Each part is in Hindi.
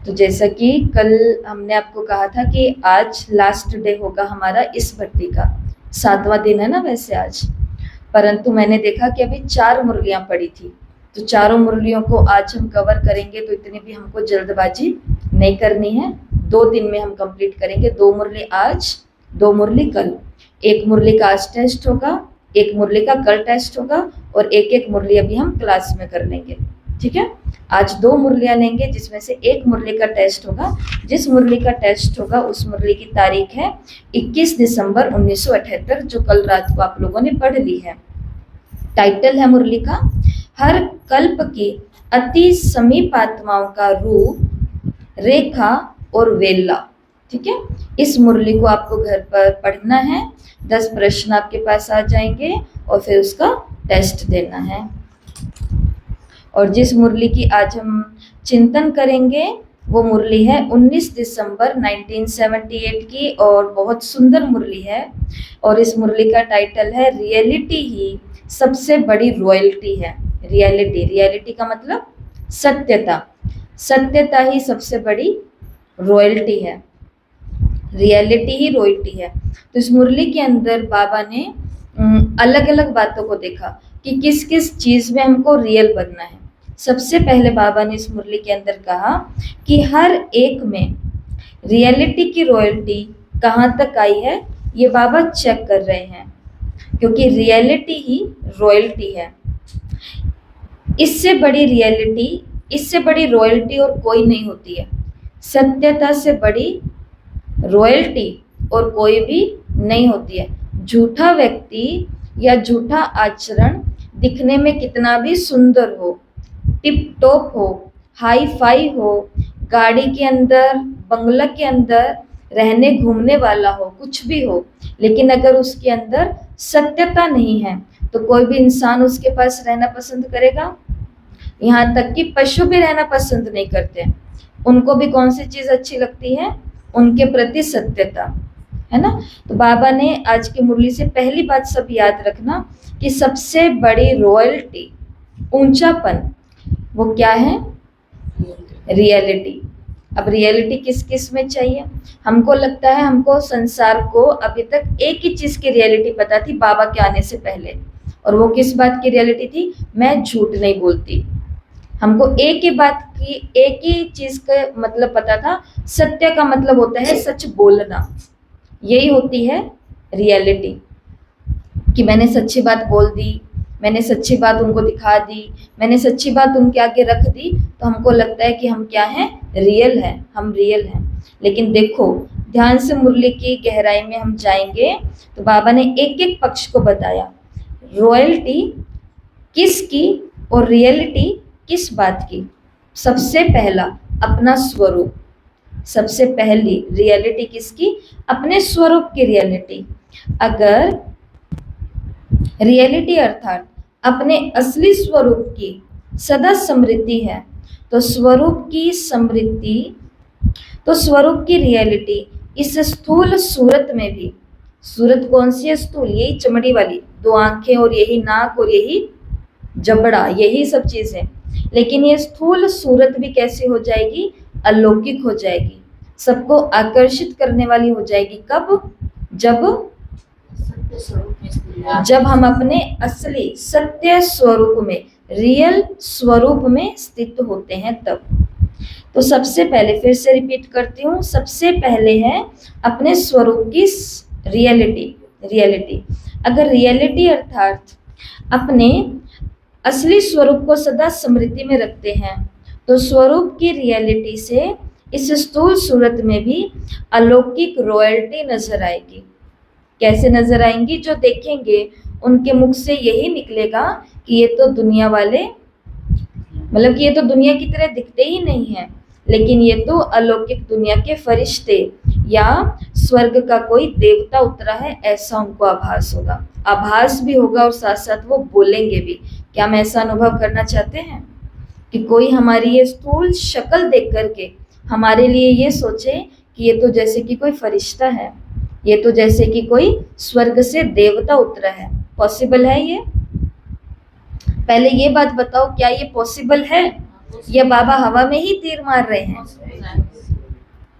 तो जैसा कि कल हमने आपको कहा था कि आज लास्ट डे होगा हमारा इस भट्टी का, 7वां दिन है ना वैसे आज, परंतु मैंने देखा कि अभी 4 मुरलियां पड़ी थी, तो चारों मुरलियों को आज हम कवर करेंगे। तो इतनी भी हमको जल्दबाजी नहीं करनी है, 2 दिन में हम कंप्लीट करेंगे। 2 मुरली आज, 2 मुरली कल। 1 मुरली का आज टेस्ट होगा, 1 मुरली का कल टेस्ट होगा, और एक एक मुरली अभी हम क्लास में कर लेंगे। ठीक है, आज 2 मुरलियां लेंगे जिसमें से 1 मुरली का टेस्ट होगा। जिस मुरली का टेस्ट होगा उस मुरली की तारीख है 21 दिसंबर 1978, जो कल रात को आप लोगों ने पढ़ ली है। टाइटल है मुरली का, हर कल्प की अति समीप आत्माओं का रूप, रेखा और वेला। ठीक है, इस मुरली को आपको घर पर पढ़ना है, 10 प्रश्न आपके पास आ जाएंगे और फिर उसका टेस्ट देना है। और जिस मुरली की आज हम चिंतन करेंगे वो मुरली है 19 दिसंबर 1978 की, और बहुत सुंदर मुरली है। और इस मुरली का टाइटल है रियलिटी ही सबसे बड़ी रॉयल्टी है। रियलिटी, रियलिटी का मतलब सत्यता, सत्यता ही सबसे बड़ी रॉयल्टी है, रियलिटी ही रॉयल्टी है। तो इस मुरली के अंदर बाबा ने अलग अलग बातों को देखा कि किस किस चीज में हमको रियल बनना है। सबसे पहले बाबा ने इस मुरली के अंदर कहा कि हर एक में रियलिटी की रॉयल्टी कहाँ तक आई है, ये बाबा चेक कर रहे हैं, क्योंकि रियलिटी ही रॉयल्टी है। इससे बड़ी रियलिटी, इससे बड़ी रॉयल्टी और कोई नहीं होती है। सत्यता से बड़ी रॉयल्टी और कोई भी नहीं होती है। झूठा व्यक्ति या झूठा आचरण दिखने में कितना भी सुंदर हो, टिप टॉप हो, हाई फाई हो, गाड़ी के अंदर, बंगला के अंदर रहने घूमने वाला हो, कुछ भी हो, लेकिन अगर उसके अंदर सत्यता नहीं है तो कोई भी इंसान उसके पास रहना पसंद करेगा। यहाँ तक कि पशु भी रहना पसंद नहीं करते। उनको भी कौन सी चीज अच्छी लगती है, उनके प्रति सत्यता, है ना। तो बाबा ने आज की मुरली से पहली बात सब याद रखना कि सबसे बड़ी रॉयल्टी, ऊंचापन, वो क्या है, रियलिटी। अब रियलिटी किस किस में चाहिए, हमको लगता है हमको संसार को अभी तक एक ही चीज की रियलिटी पता थी बाबा के आने से पहले, और वो किस बात की रियलिटी थी, मैं झूठ नहीं बोलती। हमको एक ही बात की, एक ही चीज का मतलब पता था, सत्य का मतलब होता है सच बोलना। यही होती है रियलिटी, कि मैंने सच्ची बात बोल दी, मैंने सच्ची बात उनको दिखा दी, मैंने सच्ची बात उनके आगे रख दी, तो हमको लगता है कि हम क्या हैं, रियल हैं, हम रियल हैं। लेकिन देखो ध्यान से मुरली की गहराई में हम जाएंगे तो बाबा ने एक एक पक्ष को बताया, रॉयल्टी किसकी और रियलिटी किस बात की। सबसे पहला अपना स्वरूप, सबसे पहली रियलिटी किसकी, अपने स्वरूप की रियलिटी। अगर रियलिटी अर्थात अपने असली स्वरूप की सदा समृद्धि है, तो स्वरूप की समृद्धि, तो स्वरूप की रियलिटी इस स्थूल सूरत में भी, सूरत कौन सी है, स्थूल, यही चमड़ी वाली 2 आंखें और यही नाक और यही जबड़ा, यही सब चीजें, लेकिन ये स्थूल सूरत भी कैसी हो जाएगी, अलौकिक हो जाएगी, सबको आकर्षित करने वाली हो जाएगी। कब, जब हम अपने असली सत्य स्वरूप में, रियल स्वरूप में स्थित होते हैं तब। तो सबसे पहले, फिर से रिपीट करती हूँ, सबसे पहले है अपने स्वरूप की रियलिटी, रियलिटी। अगर रियलिटी अर्थात अपने असली स्वरूप को सदा स्मृति में रखते हैं, तो स्वरूप की रियलिटी से इस स्थूल सूरत में भी अलौकिक रॉयल्टी नजर आएगी। कैसे नजर आएंगी, जो देखेंगे उनके मुख से यही निकलेगा कि ये तो दुनिया वाले, मतलब कि ये तो दुनिया की तरह दिखते ही नहीं है, लेकिन ये तो अलौकिक दुनिया के फरिश्ते या स्वर्ग का कोई देवता उतरा है, ऐसा उनको आभास होगा। आभास भी होगा और साथ साथ वो बोलेंगे भी। क्या हम ऐसा अनुभव करना चाहते हैं कि कोई हमारी ये स्थूल शक्ल देख करके हमारे लिए ये सोचे कि ये तो जैसे कि कोई फरिश्ता है, ये तो जैसे कि कोई स्वर्ग से देवता उतरा है। पॉसिबल है ये? पहले ये बात बताओ, क्या ये पॉसिबल है? या बाबा हवा में ही तीर मार रहे हैं?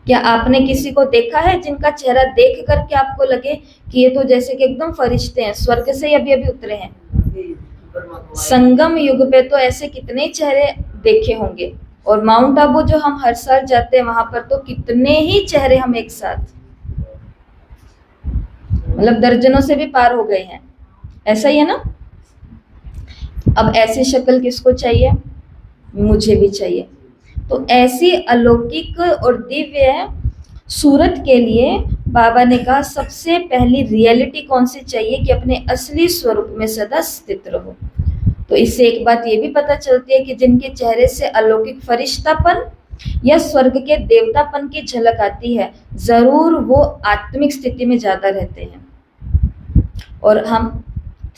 क्या आपने किसी को देखा है जिनका चेहरा देख करके आपको लगे कि ये तो जैसे कि एकदम फरिश्ते हैं, स्वर्ग से ही अभी अभी उतरे हैं? संगम युग पे तो ऐसे कितने चेहरे देखे होंगे, और माउंट आबू जो हम हर साल जाते हैं वहां पर तो कितने ही चेहरे हम एक साथ, मतलब दर्जनों से भी पार हो गए हैं। ऐसा ही है ना? अब ऐसी शक्ल किसको चाहिए? मुझे भी चाहिए। तो ऐसी अलौकिक और दिव्य सूरत के लिए बाबा ने कहा सबसे पहली रियलिटी कौन सी चाहिए कि अपने असली स्वरूप में सदा स्थित रहो। तो इससे एक बात ये भी पता चलती है कि जिनके चेहरे से अलौकिक फरिश्तापन या स्वर्ग के देवतापन की झलक आती है, जरूर वो आत्मिक स्थिति में ज्यादा रहते हैं। और हम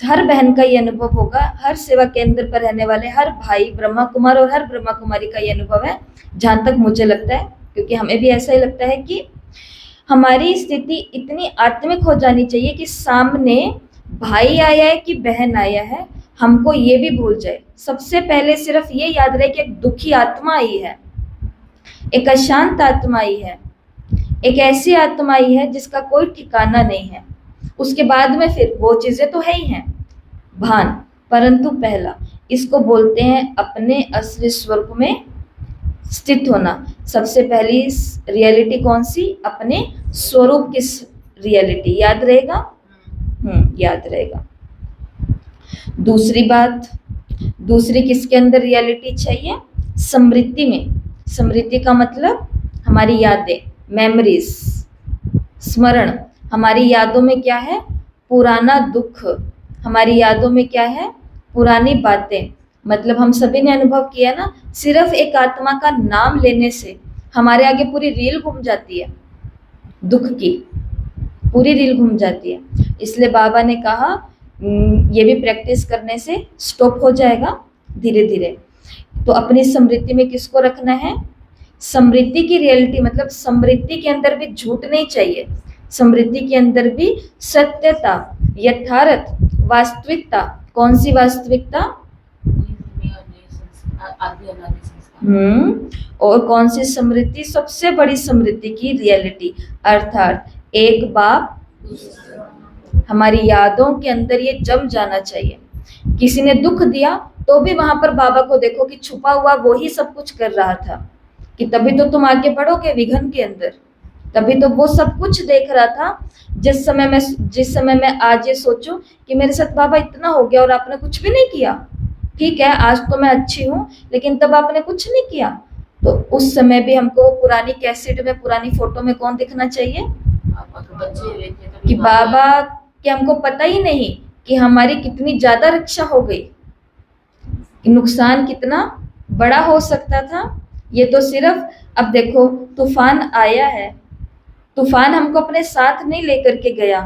हर बहन का ये अनुभव होगा, हर सेवा केंद्र पर रहने वाले हर भाई ब्रह्मा कुमार और हर ब्रह्मा कुमारी का ये अनुभव है, जहां तक मुझे लगता है, क्योंकि हमें भी ऐसा ही लगता है कि हमारी स्थिति इतनी आत्मिक हो जानी चाहिए कि सामने भाई आया है कि बहन आया है, हमको ये भी भूल जाए। सबसे पहले सिर्फ ये याद रहे कि एक दुखी आत्मा आई है, एक अशांत आत्मा आई है, एक ऐसी आत्मा आई है जिसका कोई ठिकाना नहीं है। उसके बाद में फिर वो चीजें तो है ही हैं, भान, परंतु पहला इसको बोलते हैं अपने असली स्वरूप में स्थित होना। सबसे पहली रियलिटी कौन सी? अपने स्वरूप की रियलिटी। याद रहेगा? याद रहेगा। दूसरी बात, दूसरी किसके अंदर रियलिटी चाहिए? समृद्धि में। समृद्धि का मतलब हमारी यादें, मेमोरीज, स्मरण। हमारी यादों में क्या है? पुराना दुख। हमारी यादों में क्या है? पुरानी बातें। मतलब हम सभी ने अनुभव किया ना, सिर्फ एक आत्मा का नाम लेने से हमारे आगे पूरी रील घूम जाती है, दुख की पूरी रील घूम जाती है। इसलिए बाबा ने कहा ये भी प्रैक्टिस करने से स्टॉप हो जाएगा धीरे धीरे। तो अपनी समृद्धि में किसको रखना है? समृद्धि की रियलिटी, मतलब समृद्धि के अंदर भी झूठ नहीं चाहिए, समृद्धि के अंदर भी सत्यता, यथार्थ, वास्तविकता। कौन सी वास्तविकता? और कौन सी समृद्धि? सबसे बड़ी समृद्धि की रियलिटी, अर्थात एक बाप। हमारी यादों के अंदर ये जम जाना चाहिए। किसी ने दुख दिया तो भी वहां पर बाबा को देखो कि छुपा हुआ वो ही सब कुछ कर रहा था, कि तभी तो तुम आगे बढ़ोगे विघन के अंदर, तभी तो वो सब कुछ देख रहा था। जिस समय मैं आज ये सोचूं कि मेरे साथ बाबा इतना हो गया और आपने कुछ भी नहीं किया, ठीक है आज तो मैं अच्छी हूँ, लेकिन तब आपने कुछ नहीं किया, तो उस समय भी हमको पुरानी कैसेट में, पुरानी फोटो में कौन दिखना चाहिए? कि बाबा के हमको पता ही नहीं कि हमारी कितनी ज्यादा रक्षा हो गई, नुकसान कितना बड़ा हो सकता था। ये तो सिर्फ, अब देखो तूफान आया है, तूफान हमको अपने साथ नहीं लेकर के गया।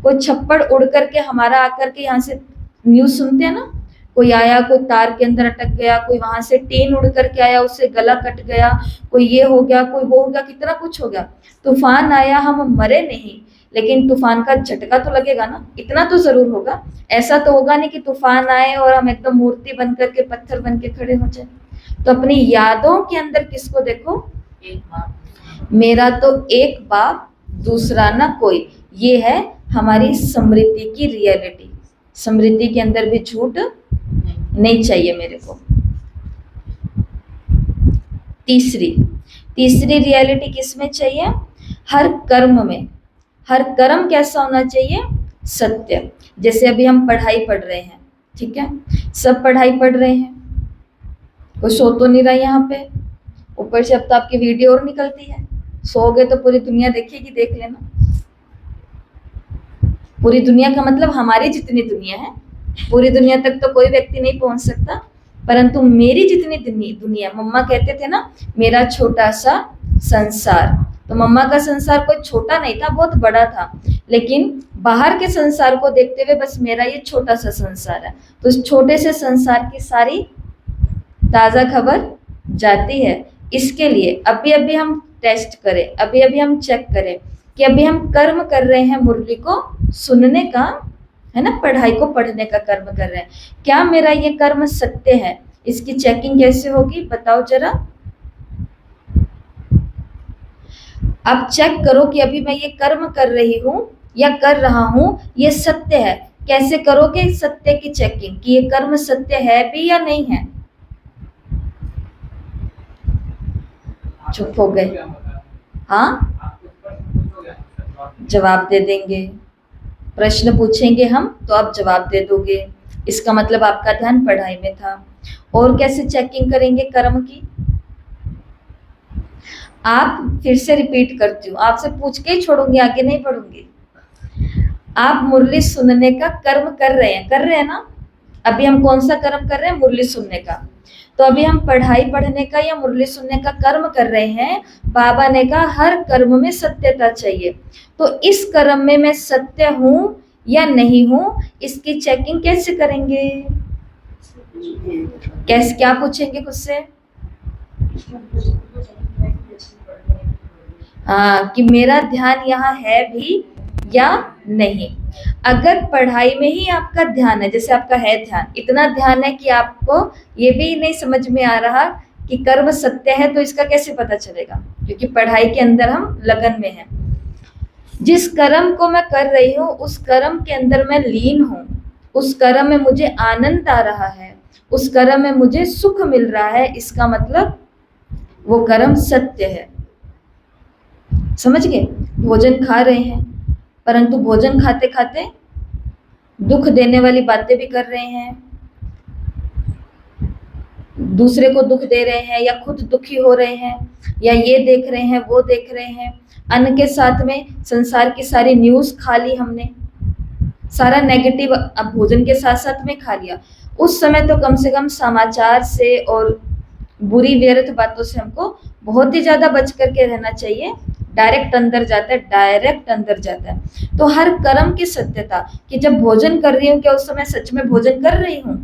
कोई छप्पड़ उड़ करके हमारा आकर के यहाँ से, न्यूज सुनते हैं ना, कोई आया, कोई तार के अंदर अटक गया, कोई वहां से टीन उड़ करके आया, उससे गला कट गया, कोई ये हो गया, कोई वो हो गया, कितना कुछ हो गया। तूफान आया, हम मरे नहीं, लेकिन तूफान का झटका तो लगेगा ना, इतना तो जरूर होगा। ऐसा तो होगा नहीं कि तूफान आए और हम एकदम मूर्ति बन करके, पत्थर बन के खड़े हो जाए। तो अपनी यादों के अंदर किसको देखो? मेरा तो एक बाप, दूसरा ना कोई। ये है हमारी समृद्धि की रियलिटी। समृद्धि के अंदर भी झूठ नहीं चाहिए मेरे को। तीसरी रियलिटी किसमें चाहिए? हर कर्म में। हर कर्म कैसा होना चाहिए? सत्य। जैसे अभी हम पढ़ाई पढ़ रहे हैं, ठीक है, सब पढ़ाई पढ़ रहे हैं, कोई सो तो नहीं रहा यहाँ पे। ऊपर से अब तो आपकी वीडियो और निकलती है, सोओगे तो पूरी दुनिया देखेगी, देख लेना। पूरी दुनिया का मतलब हमारी जितनी दुनिया है, पूरी दुनिया तक तो कोई व्यक्ति नहीं पहुंच सकता, परंतु मेरी जितनी दुनिया, मम्मा कहते थे ना, मेरा छोटा सा संसार। तो मम्मा का संसार कोई छोटा नहीं था, बहुत बड़ा था, लेकिन बाहर के संसार को देखते हुए बस मेरा ये छोटा सा संसार है। तो इस छोटे से संसार की सारी ताजा खबर जाती है। इसके लिए अभी अभी हम टेस्ट करें, अभी अभी हम चेक करें कि अभी हम कर्म कर रहे हैं मुरली को सुनने का, है ना, पढ़ाई को पढ़ने का कर्म कर रहे हैं। क्या मेरा ये कर्म सत्य है? इसकी चेकिंग कैसे होगी बताओ जरा। आप चेक करो कि अभी मैं ये कर्म कर रही हूं या कर रहा हूं ये सत्य है। कैसे करोगे सत्य की चेकिंग कि ये कर्म सत्य है भी या नहीं है? चुप हो गए। हाँ, जवाब दे देंगे। प्रश्न पूछेंगे हम तो आप जवाब दे दोगे, इसका मतलब आपका ध्यान पढ़ाई में था। और कैसे चेकिंग करेंगे कर्म की? आप फिर से रिपीट करती हूँ, आपसे पूछ के ही छोड़ूंगी, आगे नहीं बढ़ूंगी। आप मुरली सुनने का कर्म कर रहे हैं ना? अभी हम कौन सा कर्म कर रहे हैं? मुरली सुनने का। तो अभी हम पढ़ाई पढ़ने का या मुरली सुनने का कर्म कर रहे हैं। बाबा ने कहा हर कर्म में सत्यता चाहिए। तो इस कर्म में मैं सत्य हूं या नहीं हूं, इसकी चेकिंग कैसे करेंगे? कैसे, क्या पूछेंगे खुद से? हाँ, कि मेरा ध्यान यहाँ है भी या नहीं। अगर पढ़ाई में ही आपका ध्यान है, जैसे आपका है ध्यान, इतना ध्यान है कि आपको ये भी नहीं समझ में आ रहा कि कर्म सत्य है, तो इसका कैसे पता चलेगा? क्योंकि पढ़ाई के अंदर हम लगन में हैं। जिस कर्म को मैं कर रही हूँ उस कर्म के अंदर मैं लीन हूँ, उस कर्म में मुझे आनंद आ रहा है, उस कर्म में मुझे सुख मिल रहा है, इसका मतलब वो कर्म सत्य है। समझ गए? भोजन खा रहे हैं परंतु भोजन खाते खाते दुख देने वाली बातें भी कर रहे हैं, दूसरे को दुख दे रहे हैं, या खुद दुखी हो रहे हैं, या ये देख रहे हैं वो देख रहे हैं। अन्न के साथ में संसार की सारी न्यूज़ खा ली हमने, सारा नेगेटिव अब भोजन के साथ साथ में खा लिया। उस समय तो कम से कम समाचार से और बुरी व्यर्थ बातों से हमको बहुत ही ज़्यादा बच करके रहना चाहिए। डायरेक्ट अंदर जाता है, डायरेक्ट अंदर जाता है। तो हर कर्म की सत्यता कि जब भोजन कर रही हूँ क्या उस समय सच में भोजन कर रही हूँ?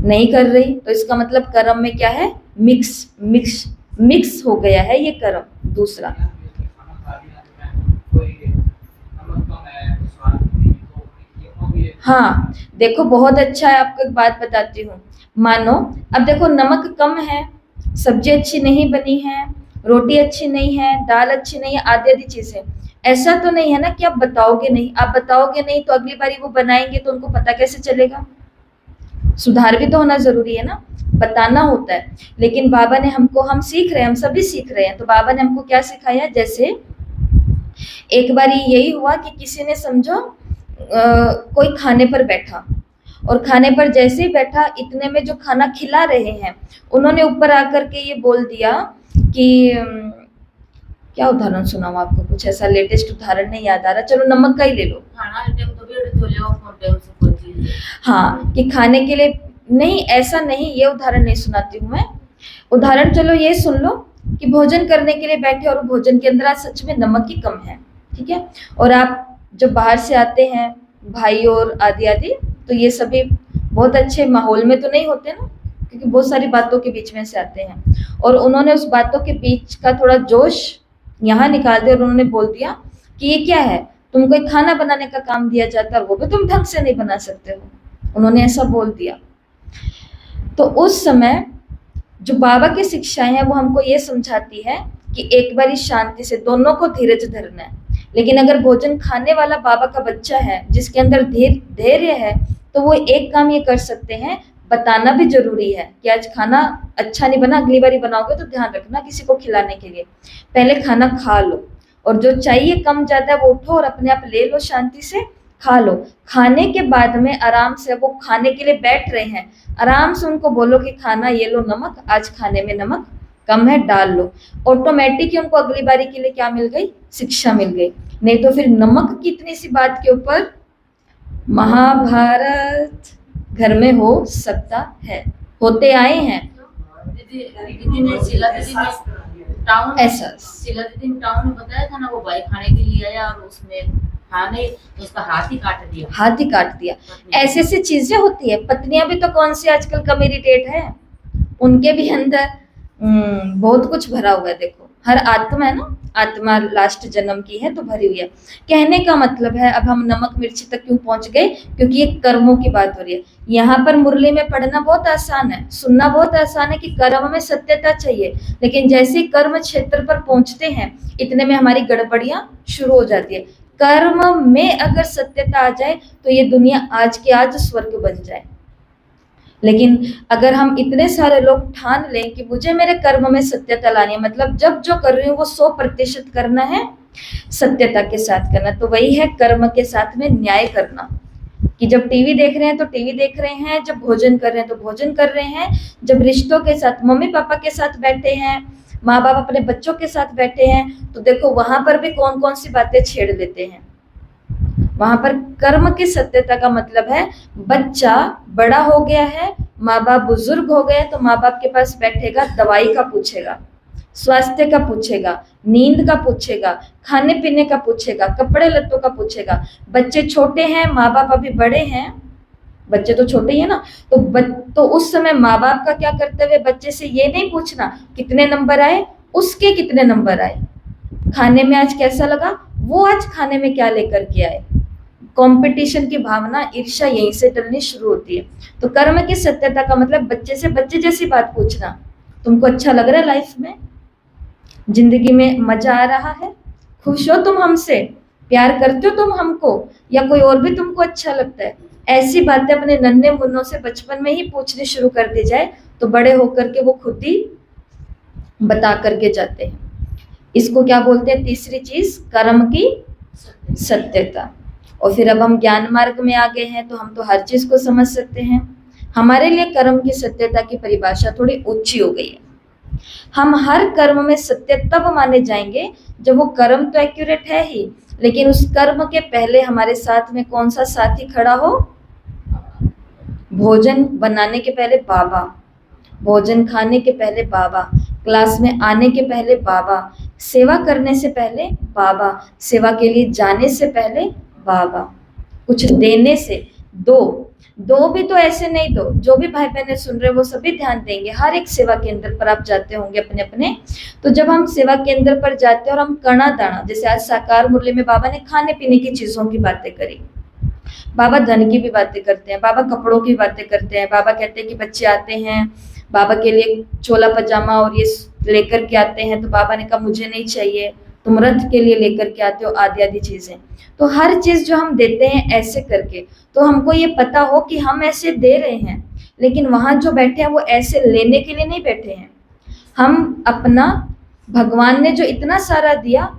नहीं कर रही, तो इसका मतलब कर्म में क्या है? मिक्स हो गया है ये कर्म। दूसरा, हाँ देखो बहुत अच्छा है, आपको एक बात बताती हूँ। मानो अब देखो नमक कम है, सब्जी अच्छी नहीं बनी है, रोटी अच्छी नहीं है, दाल अच्छी नहीं है, आदि आदि चीजें। ऐसा तो नहीं है ना कि आप बताओगे नहीं। आप बताओगे नहीं तो अगली बारी वो बनाएंगे तो उनको पता कैसे चलेगा? सुधार भी तो होना जरूरी है ना, बताना होता है। लेकिन बाबा ने हमको, हम सीख रहे हैं, हम सभी सीख रहे हैं, तो बाबा ने हमको क्या सिखाया? जैसे एक बारी यही हुआ कि किसी ने समझो कोई खाने पर बैठा, और खाने पर जैसे ही बैठा इतने में जो खाना खिला रहे हैं उन्होंने ऊपर आकर के ये बोल दिया कि क्या उदाहरण सुनाऊं आपको? कुछ ऐसा लेटेस्ट उदाहरण नहीं याद आ रहा, चलो नमक का ही ले लो। हाँ, कि खाने के लिए नहीं, ऐसा नहीं, ये उदाहरण नहीं सुनाती हूँ मैं। उदाहरण चलो ये सुन लो कि भोजन करने के लिए बैठे और भोजन के अंदर आज सच में नमक ही कम है, ठीक है? और आप जब बाहर से आते हैं भाई और आदि आदि, तो ये सभी बहुत अच्छे माहौल में तो नहीं होते ना, क्योंकि बहुत सारी बातों के बीच में से आते हैं। और उन्होंने उस बातों के बीच का थोड़ा जोश यहाँ निकाल दिया और उन्होंने बोल दिया कि ये क्या है, तुमको एक खाना बनाने का काम दिया जाता है, वो भी तुम ढंग से नहीं बना सकते हो। उन्होंने ऐसा बोल दिया। तो उस समय जो बाबा की शिक्षाएं हैं वो हमको ये समझाती है कि एक बारी शांति से दोनों को धीरज धरना है। लेकिन अगर भोजन खाने वाला बाबा का बच्चा है जिसके अंदर धैर्य है, तो वो एक काम ये कर सकते हैं, बताना भी जरूरी है कि आज खाना अच्छा नहीं बना, अगली बारी बनाओगे तो ध्यान रखना किसी को खिलाने के लिए पहले खाना खा लो, और जो चाहिए कम ज्यादा वो उठो और अपने आप ले लो, शांति से खा लो। खाने के बाद में आराम से, वो खाने के लिए बैठ रहे हैं, आराम से उनको बोलो कि खाना ये लो नमक, आज खाने में नमक कम है, डाल लो। ऑटोमेटिक ही उनको अगली बारी के लिए क्या मिल गई? शिक्षा मिल गई। नहीं तो फिर नमक की इतनी सी बात के ऊपर महाभारत घर में हो सकता है, होते आए हैं। दीदी ने शीला दीदी ने टाउन ऐसा शीला दीदी ने टाउन में बताया था ना, वो भाई खाने के लिए आया और उसने खाने उसका हाथ ही काट दिया, हाथ ही काट दिया। ऐसे ऐसी चीजें होती है। पत्नियां भी तो कौन सी आजकल कम इरिटेट है, उनके भी अंदर बहुत कुछ भरा हुआ है। देखो हर आत्मा है ना, आत्मा लास्ट जन्म की है तो भरी हुई है। कहने का मतलब है, अब हम नमक मिर्ची तक क्यों पहुंच गए, क्योंकि ये कर्मों की बात हो रही है। यहाँ पर मुरली में पढ़ना बहुत आसान है, सुनना बहुत आसान है कि कर्म में सत्यता चाहिए, लेकिन जैसे ही कर्म क्षेत्र पर पहुंचते हैं इतने में हमारी गड़बड़ियां शुरू हो जाती है। कर्म में अगर सत्यता आ जाए तो ये दुनिया आज के आज स्वर्ग बन जाए। लेकिन अगर हम इतने सारे लोग ठान लें कि मुझे मेरे कर्म में सत्यता लानी है, मतलब जब जो कर रही हूँ वो 100% करना है, सत्यता के साथ करना, तो वही है कर्म के साथ में न्याय करना। कि जब टीवी देख रहे हैं तो टीवी देख रहे हैं, जब भोजन कर रहे हैं तो भोजन कर रहे हैं, जब रिश्तों के साथ मम्मी पापा के साथ बैठे हैं, माँ बाप अपने बच्चों के साथ बैठे हैं, तो देखो वहां पर भी कौन कौन सी बातें छेड़ लेते हैं। वहां पर कर्म की सत्यता का मतलब है बच्चा बड़ा हो गया है, माँ बाप बुजुर्ग हो गए, तो माँ बाप के पास बैठेगा, दवाई का पूछेगा, स्वास्थ्य का पूछेगा, नींद का पूछेगा, खाने पीने का पूछेगा, कपड़े लत्तों का पूछेगा। बच्चे छोटे हैं, माँ बाप अभी बड़े हैं, बच्चे तो छोटे ही है ना, तो उस समय माँ बाप का क्या कर्तव्य, बच्चे से ये नहीं पूछना कितने नंबर आए, उसके कितने नंबर आए, खाने में आज कैसा लगा, वो आज खाने में क्या लेकर के आए। कंपटीशन की भावना, ईर्ष्या यहीं से टलनी शुरू होती है। तो कर्म की सत्यता का मतलब बच्चे से बच्चे जैसी बात पूछना, तुमको अच्छा लग रहा है लाइफ में, जिंदगी में मजा आ रहा है, खुश हो तुम हमसे, प्यार करते हो तुम हमको, या कोई और भी तुमको अच्छा लगता है। ऐसी बातें अपने नन्हे मुन्नों से बचपन में ही पूछनी शुरू कर दी जाए तो बड़े होकर के वो खुद ही बता करके जाते हैं। इसको क्या बोलते हैं, तीसरी चीज कर्म की सत्यता। और फिर अब हम ज्ञान मार्ग में आ गए हैं तो हम तो हर चीज को समझ सकते हैं। हमारे लिए कर्म की सत्यता की परिभाषा थोड़ी ऊंची हो गई है। हम हर कर्म में सत्य तब माने जाएंगे जब वो कर्म तो एक्यूरेट है ही, लेकिन उस कर्म के पहले हमारे साथ में कौन सा साथी खड़ा हो। भोजन बनाने के पहले बाबा, भोजन खाने के पहले बाबा, क्लास में आने के पहले बाबा, सेवा करने से पहले बाबा, सेवा के लिए जाने से पहले बाबा, कुछ देने से दो भी तो ऐसे नहीं दो। जो भी भाई बहनें सुन रहे हैं वो सभी ध्यान देंगे, हर एक सेवा केंद्र पर आप जाते होंगे अपने अपने, तो जब हम सेवा केंद्र पर जाते हैं और हम कणा दाना, जैसे आज साकार मुरली में बाबा ने खाने पीने की चीजों की बातें करी, बाबा धन की भी बातें करते हैं, बाबा कपड़ों की बातें करते हैं, बाबा कहते हैं कि बच्चे आते हैं बाबा के लिए चोला पजामा और ये लेकर के आते हैं, तो बाबा ने कहा मुझे नहीं चाहिए, तुम रथ के लिए लेकर के आते हो, आदि आदि चीजें। तो हर चीज जो हम देते हैं ऐसे करके, तो हमको ये पता हो कि हम ऐसे दे रहे हैं, लेकिन वहां जो बैठे हैं वो ऐसे लेने के लिए नहीं बैठे हैं। हम अपना, भगवान ने जो इतना सारा दिया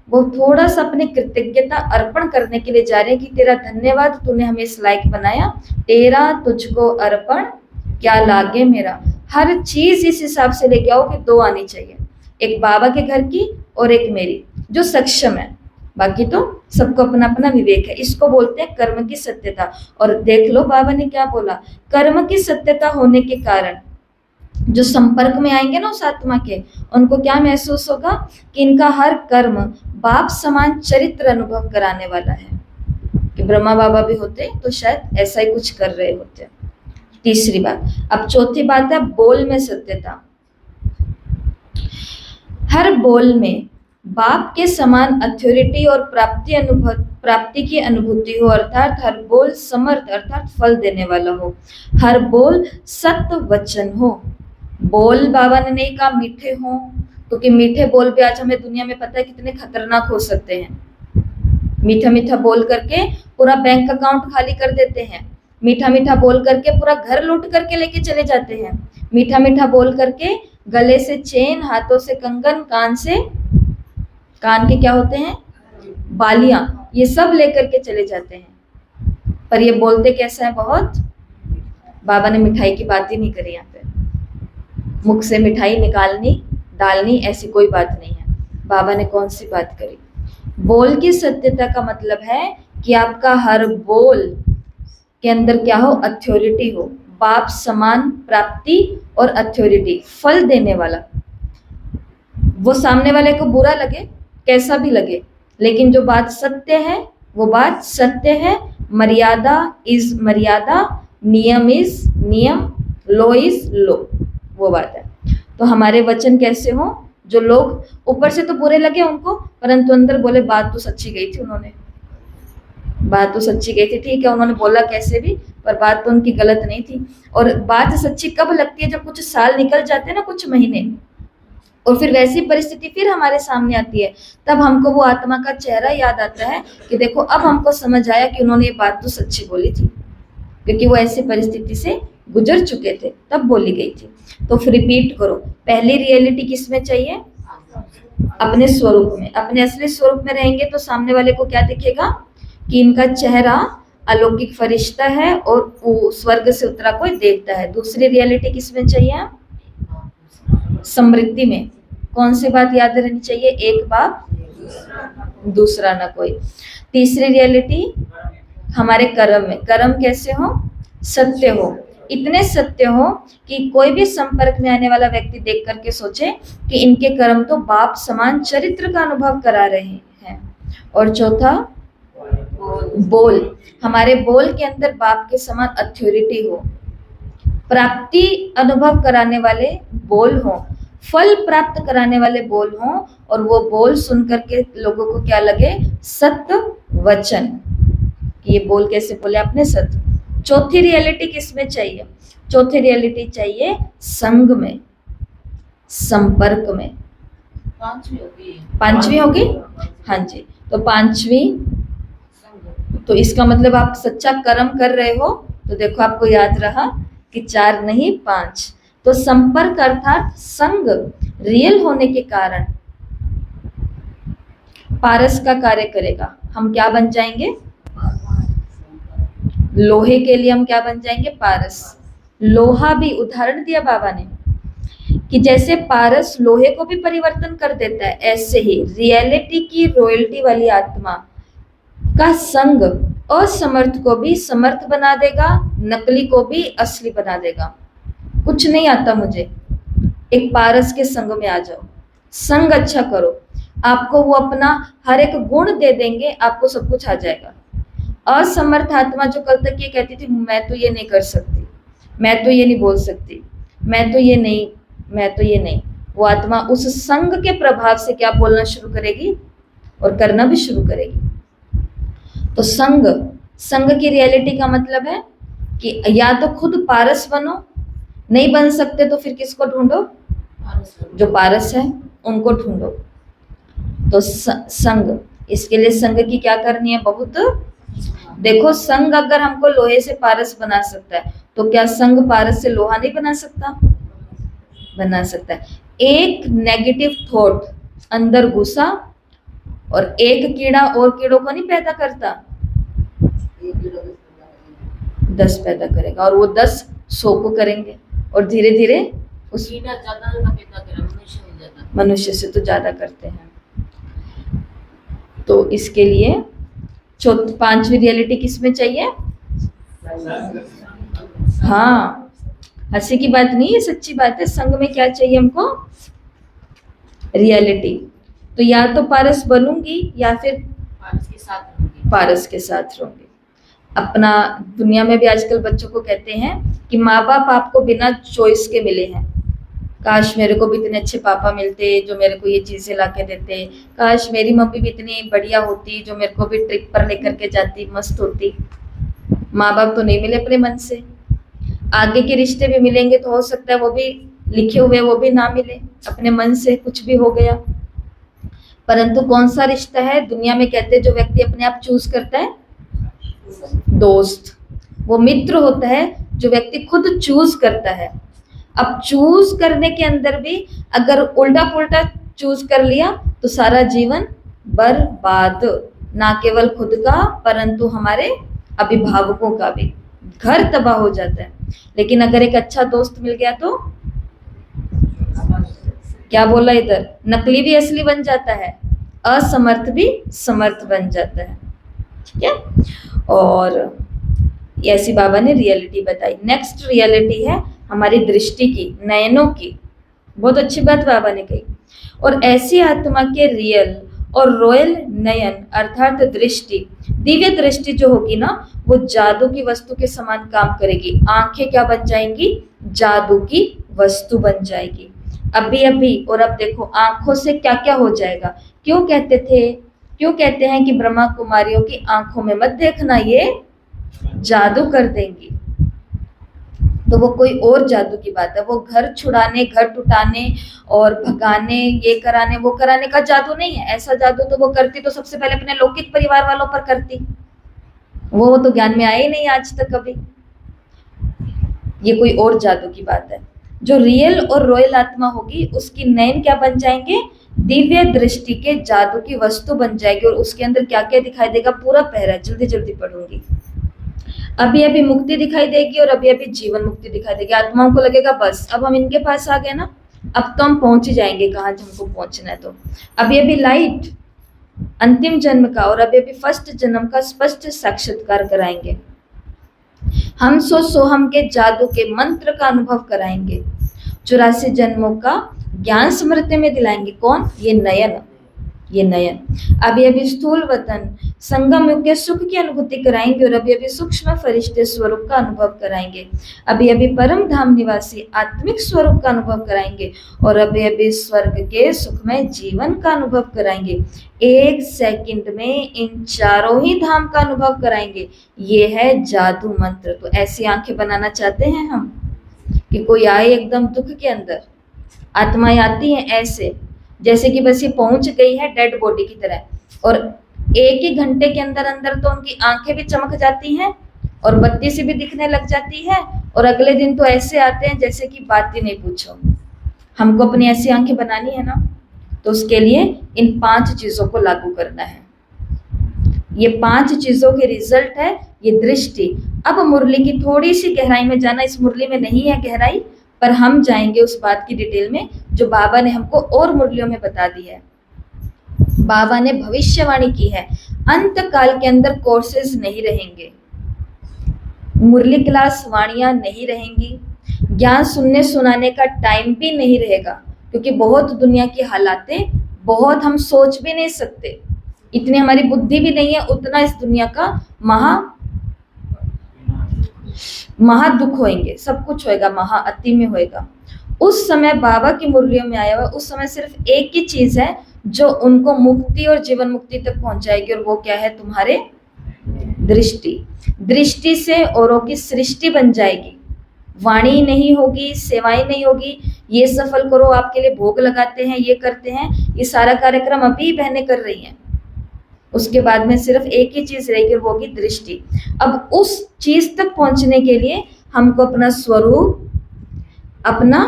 वो थोड़ा सा अपनी कृतज्ञता अर्पण करने के लिए जा रहे हैं कि तेरा धन्यवाद, तूने हमें इस लायक बनाया, तेरा तुझको अर्पण क्या लागे मेरा। हर चीज इस हिसाब से लेके आओ कि दो आनी चाहिए, एक बाबा के घर की और एक मेरी, जो सक्षम है, बाकी तो सबको अपना अपना विवेक है। इसको बोलते हैं कर्म की सत्यता। और देख लो बाबा ने क्या बोला, कर्म की सत्यता होने के कारण जो संपर्क में आएंगे ना उस आत्मा के, उनको क्या महसूस होगा कि इनका हर कर्म बाप समान चरित्र अनुभव कराने वाला है। कि ब्रह्मा बाबा भी होते तो शायद ऐसा ही कुछ कर रहे होते। तीसरी बात। अब चौथी बात है बोल में सत्यता। हर बोल में बाप के समान अथॉरिटी और प्राप्ति की अनुभूति हो, अर्थात हर बोल समर्थ अर्थात फल देने वाला हो, हर बोल सत्य वचन हो। बोल बाबा ने नहीं कहा मीठे हो, क्योंकि मीठे बोल भी आज हमें दुनिया में पता है कितने खतरनाक हो सकते हैं। मीठा मीठा बोल करके पूरा बैंक अकाउंट खाली कर देते हैं, मीठा मीठा बोल करके पूरा घर लूट करके लेके चले जाते हैं, मीठा मीठा बोल करके गले से चेन, हाथों से कंगन, कान के क्या होते हैं बालियां, ये सब लेकर के चले जाते हैं। पर ये बोलते कैसा है बहुत। बाबा ने मिठाई की बात ही नहीं करी यहाँ पे, मुख से मिठाई निकालनी डालनी ऐसी कोई बात नहीं है। बाबा ने कौन सी बात करी। बोल की सत्यता का मतलब है कि आपका हर बोल के अंदर क्या हो, अथॉरिटी हो, बाप समान प्राप्ति और अथॉरिटी, फल देने वाला। वो सामने वाले को बुरा लगे, कैसा भी लगे, लेकिन जो बात सत्य है वो बात सत्य है। मर्यादा इज मर्यादा, नियम इज नियम, लो इज लो, वो बात है। तो हमारे वचन कैसे हो, जो लोग ऊपर से तो बुरे लगे उनको, परंतु अंदर बोले बात तो सच्ची गई थी, उन्होंने बात तो सच्ची गई थी, ठीक है उन्होंने बोला कैसे भी, पर बात तो उनकी गलत नहीं थी। और बात सच्ची कब लगती है? जब कुछ साल निकल जाते हैं ना, कुछ महीने, और फिर वैसी परिस्थिति फिर हमारे सामने आती है, तब हमको वो आत्मा का चेहरा याद आता है कि देखो अब हमको समझ आया कि उन्होंने ये बात तो सच्ची बोली थी, क्योंकि वो ऐसी परिस्थिति से गुजर चुके थे, तब बोली गई थी। तो फिर रिपीट करो, पहली रियलिटी किस में चाहिए? अपने स्वरूप में। अपने असली स्वरूप में रहेंगे तो सामने वाले को क्या दिखेगा? कि इनका चेहरा अलौकिक फरिश्ता है और वो स्वर्ग से उतरा कोई देवता है। दूसरी रियलिटी किस में चाहिए? समृद्धि में। कौन सी बात याद रहनी चाहिए? एक बाप दूसरा ना कोई। तीसरी रियलिटी हमारे कर्म में। कर्म कैसे हो? सत्य हो, इतने सत्य हो कि कोई भी संपर्क में आने वाला व्यक्ति देख करके सोचे कि इनके कर्म तो बाप समान चरित्र का अनुभव करा रहे हैं। और चौथा बोल, हमारे बोल के अंदर बाप के समान अथॉरिटी हो, प्राप्ति अनुभव कराने वाले बोल हो, फल प्राप्त कराने वाले बोल हो, और वो बोल सुन करके लोगों को क्या लगे? सत्य वचन, कि ये बोल कैसे बोले आपने? सत्य। चौथी रियलिटी किस में चाहिए? चौथी रियलिटी चाहिए संग में, संपर्क में। पांचवी होगी? हाँ जी। तो पांचवी, तो इसका मतलब आप सच्चा कर्म कर रहे हो, तो देखो आपको याद रहा कि 4 नहीं 5। तो संपर्क अर्थात संग रियल होने के कारण पारस का कार्य करेगा। हम क्या बन जाएंगे? लोहे के लिए हम क्या बन जाएंगे? पारस। लोहा भी उदाहरण दिया बाबा ने कि जैसे पारस लोहे को भी परिवर्तन कर देता है, ऐसे ही रियलिटी की रॉयल्टी वाली आत्मा का संग असमर्थ को भी समर्थ बना देगा, नकली को भी असली बना देगा। कुछ नहीं आता मुझे, एक पारस के संग में आ जाओ, संग अच्छा करो, आपको वो अपना हर एक गुण दे देंगे, आपको सब कुछ आ जाएगा। असमर्थ आत्मा जो कल तक ये कहती थी मैं तो ये नहीं कर सकती, मैं तो ये नहीं बोल सकती, मैं तो ये नहीं, मैं तो ये नहीं, वो आत्मा उस संग के प्रभाव से क्या बोलना शुरू करेगी और करना भी शुरू करेगी। तो संग, संग की रियलिटी का मतलब है कि या तो खुद पारस बनो, नहीं बन सकते तो फिर किसको ढूंढो? जो पारस है उनको ढूंढो। तो संग, इसके लिए संग की क्या करनी है? बहुत। देखो संग अगर हमको लोहे से पारस बना सकता है, तो क्या संग पारस से लोहा नहीं बना सकता? बना सकता है। एक नेगेटिव थॉट अंदर घुसा और एक कीड़ा और कीड़ों को नहीं पैदा करता, 10 पैदा करेगा, और वो 10 100 को करेंगे, और धीरे धीरे उस मनुष्य से तो ज्यादा करते हैं। तो इसके लिए पांचवी रियलिटी किस में चाहिए? हाँ, हंसी की बात नहीं है, सच्ची बात है। संग में क्या चाहिए हमको? रियलिटी। तो या तो पारस बनूंगी या फिर पारस के साथ रहूंगी। अपना दुनिया में भी आजकल बच्चों को कहते हैं कि माँ बाप आपको बिना चॉइस के मिले हैं। काश मेरे को भी इतने अच्छे पापा मिलते जो मेरे को ये चीज़ें ला के देते, काश मेरी मम्मी भी इतनी बढ़िया होती जो मेरे को भी ट्रिप पर लेकर के जाती, मस्त होती। माँ बाप तो नहीं मिले अपने मन से, आगे के रिश्ते भी मिलेंगे तो हो सकता है वो भी लिखे हुए वो भी ना मिले, अपने मन से कुछ भी हो गया। परंतु कौन सा रिश्ता है दुनिया में कहते हैं जो व्यक्ति अपने आप चूज करता है? दोस्त। वो मित्र होता है जो व्यक्ति खुद चूज करता है। अब चूज करने के अंदर भी अगर उल्टा पुल्टा चूज कर लिया तो सारा जीवन बर्बाद, ना केवल खुद का परंतु हमारे अभिभावकों का भी, घर तबाह हो जाता है। लेकिन अगर एक अच्छा दोस्त मिल गया तो क्या बोला इधर, नकली भी असली बन जाता है, असमर्थ भी समर्थ बन जाता है। ठीक है, और ऐसी बाबा ने रियलिटी बताई। नेक्स्ट रियलिटी है हमारी दृष्टि की, नयनों की। बहुत अच्छी बात बाबा ने कही। और ऐसी आत्मा के रियल और रॉयल नयन अर्थात दृष्टि, दिव्य दृष्टि जो होगी ना, वो जादू की वस्तु के समान काम करेगी। आंखें क्या बन जाएंगी? जादू की वस्तु बन जाएगी। अभी अभी, और अब देखो आंखों से क्या क्या हो जाएगा। क्यों कहते हैं कि ब्रह्मा कुमारियों की आंखों में मत देखना, ये जादू कर देंगी। तो वो कोई और जादू की बात है, वो घर छुड़ाने, घर टुटाने और भगाने, ये कराने वो कराने का जादू नहीं है। ऐसा जादू तो वो करती तो सबसे पहले अपने लौकिक परिवार वालों पर करती, वो तो ज्ञान में आए ही नहीं आज तक कभी। ये कोई और जादू की बात है। जो रियल और रॉयल आत्मा होगी उसकी नयन क्या बन जाएंगे, दिव्य दृष्टि के जादू की वस्तु बन जाएगी। और उसके अंदर क्या क्या दिखाई देगा, पूरा पहरा, जल्दी जल्दी पढ़ूंगी। अभी अभी मुक्ति दिखाई देगी और अभी अभी जीवन मुक्ति दिखाई देगी। आत्माओं को लगेगा बस अब हम इनके पास आ गए ना, अब तो हम पहुंच ही जाएंगे कहाँ हमको पहुंचना है। तो अभी अभी लाइट अंतिम जन्म का और अभी अभी फर्स्ट जन्म का स्पष्ट साक्षात्कार कराएंगे। हम सोहम के जादू के मंत्र का अनुभव कराएंगे। 84 जन्मों का ज्ञान स्मृति में दिलाएंगे। कौन, ये नयन, ये नयन। अभी अभी स्थूल वतन संगम युग के सुख की अनुभूति कराएंगे और अभी अभी सूक्ष्म फरिश्ते स्वरूप का अनुभव कराएंगे। अभी अभी परम धाम निवासी आत्मिक स्वरूप का अनुभव कराएंगे और अभी अभी स्वर्ग के सुखमय जीवन का अनुभव कराएंगे। 1 सेकंड में इन चारों ही धाम का अनुभव कराएंगे। ये है जादू मंत्र। तो ऐसी आंखें बनाना चाहते हैं हम कि कोई आए एकदम दुख के अंदर, आत्माएं आती हैं ऐसे जैसे कि बस ये पहुंच गई है डेड बॉडी की तरह, और 1 ही घंटे के अंदर अंदर तो उनकी आंखें भी चमक जाती हैं और बत्ती से भी दिखने लग जाती है, और अगले दिन तो ऐसे आते हैं जैसे कि बात ही नहीं पूछो। हमको अपनी ऐसी आंखें बनानी है ना, तो उसके लिए इन 5 चीजों को लागू करना है। ये 5 चीजों के रिजल्ट है ये दृष्टि। अब मुरली की थोड़ी सी गहराई में जाना, इस मुरली में नहीं है गहराई, पर हम जाएंगे उस बात की डिटेल में जो बाबा ने हमको और मुरलियों में बता दी है। बाबा ने भविष्यवाणी की है, अंत काल के अंदर कोर्सेज नहीं रहेंगे, मुरली क्लास वाणियां नहीं रहेंगी, ज्ञान सुनने सुनाने का टाइम भी नहीं रहेगा, क्योंकि बहुत दुनिया की हालातें, बहुत हम सोच भी नहीं सकते, इतनी हमारी बुद्धि भी नहीं है, उतना इस दुनिया का महा दुख होएंगे, सब कुछ होएगा, महा अति में होएगा। उस समय बाबा की मुरलियों में आया हुआ, उस समय सिर्फ एक ही चीज है जो उनको मुक्ति और जीवन मुक्ति तक पहुंचाएगी, और वो क्या है, तुम्हारे दृष्टि। दृष्टि से औरों की सृष्टि बन जाएगी। वाणी नहीं होगी, सेवाएं नहीं होगी, ये सफल करो, आपके लिए भोग लगाते हैं, ये करते हैं, ये सारा कार्यक्रम अभी बहनें कर रही हैं। उसके बाद में सिर्फ एक ही चीज रहेगी, वो होगी दृष्टि। अब उस चीज तक पहुंचने के लिए हमको अपना स्वरूप, अपना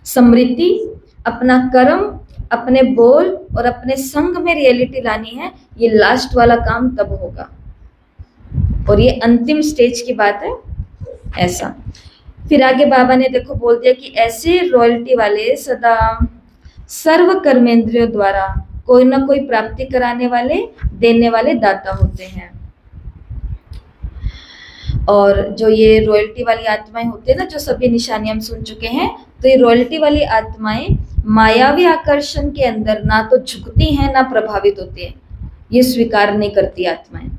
समृद्धि, अपना कर्म, अपने बोल और अपने संग में रियलिटी लानी है। ये लास्ट वाला काम तब होगा, और ये अंतिम स्टेज की बात है। ऐसा फिर आगे बाबा ने देखो बोल दिया कि ऐसे रॉयल्टी वाले सदा सर्व कर्मेंद्रियों द्वारा कोई ना कोई प्राप्ति कराने वाले, देने वाले दाता होते हैं। और जो ये रॉयल्टी वाली आत्माएं होती है ना, जो सभी निशानी हम सुन चुके हैं, तो ये रॉयल्टी वाली आत्माएं मायावी आकर्षण के अंदर ना तो झुकती हैं ना प्रभावित होती हैं। ये स्वीकार नहीं करती आत्माएं।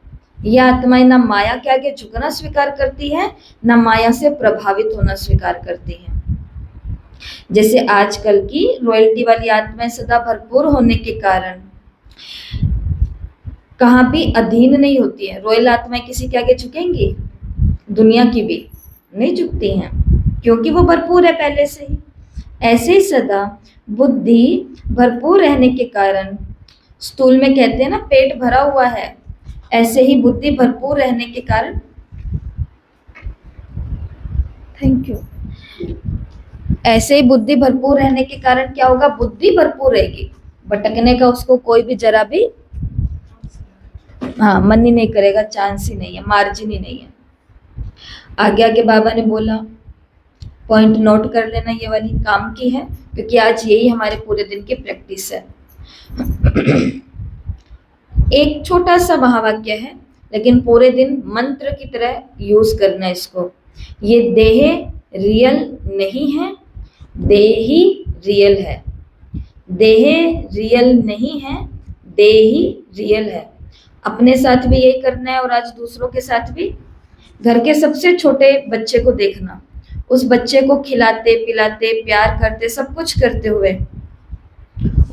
ये आत्माएं ना माया के आगे झुकना स्वीकार करती है, ना माया से प्रभावित होना स्वीकार करती है। जैसे आजकल की रॉयल्टी वाली आत्माएं सदा भरपूर होने के कारण कहाँ भी अधीन नहीं होती है। रॉयल आत्माएं किसी के आगे झुकेंगी? दुनिया की भी नहीं झुकती हैं, क्योंकि वो भरपूर है पहले से ही। ऐसे ही सदा बुद्धि भरपूर रहने के कारण, स्थूल में कहते हैं ना पेट भरा हुआ है, ऐसे ही बुद्धि भरपूर रहने के कारण, थैंक यू, ऐसे ही बुद्धि भरपूर रहने के कारण क्या होगा, बुद्धि भरपूर रहेगी, भटकने का उसको कोई भी जरा भी मन ही नहीं करेगा, चांस ही नहीं है, मार्जिन ही नहीं है। आगे आगे बाबा ने बोला, पॉइंट नोट कर लेना, ये वाली काम की है, क्योंकि आज यही हमारे पूरे दिन की प्रैक्टिस है। एक छोटा सा महावाक्य है, लेकिन पूरे दिन मंत्र की तरह यूज करना है इसको। ये देह रियल नहीं है, देह ही रियल है। देह रियल नहीं है, देह ही रियल है। अपने साथ भी यही करना है, और आज दूसरों के साथ भी। घर के सबसे छोटे बच्चे को देखना, उस बच्चे को खिलाते पिलाते प्यार करते सब कुछ करते हुए,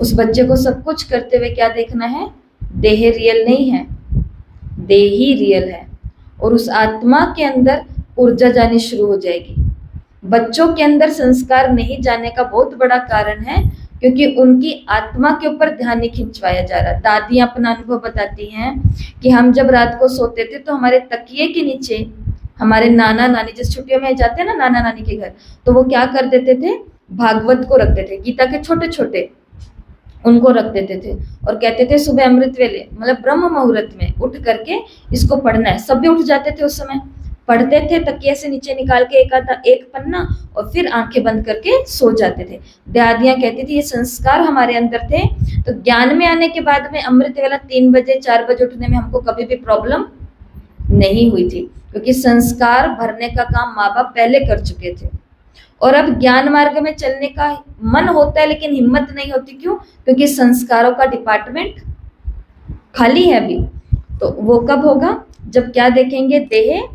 उस बच्चे को सब कुछ करते हुए क्या देखना है, देह रियल नहीं है, देह ही रियल है। और उस आत्मा के अंदर ऊर्जा जानी शुरू हो जाएगी। बच्चों के अंदर संस्कार नहीं जाने का बहुत बड़ा कारण है क्योंकि उनकी आत्मा के ऊपर ध्यान नहीं खिंचवाया जा रहा। दादियां अपना अनुभव बताती हैं कि हम जब रात को सोते थे तो हमारे तकिए के नीचे हमारे नाना नानी, जिस छुट्टियों में जाते हैं ना नाना नानी के घर, तो वो क्या कर देते थे, भागवत को रख देते, गीता के छोटे छोटे उनको रख देते थे और कहते थे सुबह अमृत वेले मतलब ब्रह्म मुहूर्त में उठ करके इसको पढ़ना है। सभी उठ जाते थे उस समय, पढ़ते थे, तकिए से नीचे निकाल के एक पन्ना और फिर आंखें बंद करके सो जाते थे। दादियां कहती थी ये संस्कार हमारे अंदर थे, तो ज्ञान में आने के बाद में अमृत वेला 3 बजे 4 बजे उठने में हमको कभी भी प्रॉब्लम नहीं हुई थी क्योंकि संस्कार भरने का काम माँ बाप पहले कर चुके थे। और अब ज्ञान मार्ग में चलने का मन होता है लेकिन हिम्मत नहीं होती, क्यों? क्योंकि संस्कारों का डिपार्टमेंट खाली है अभी। तो वो कब होगा, जब क्या देखेंगे, देह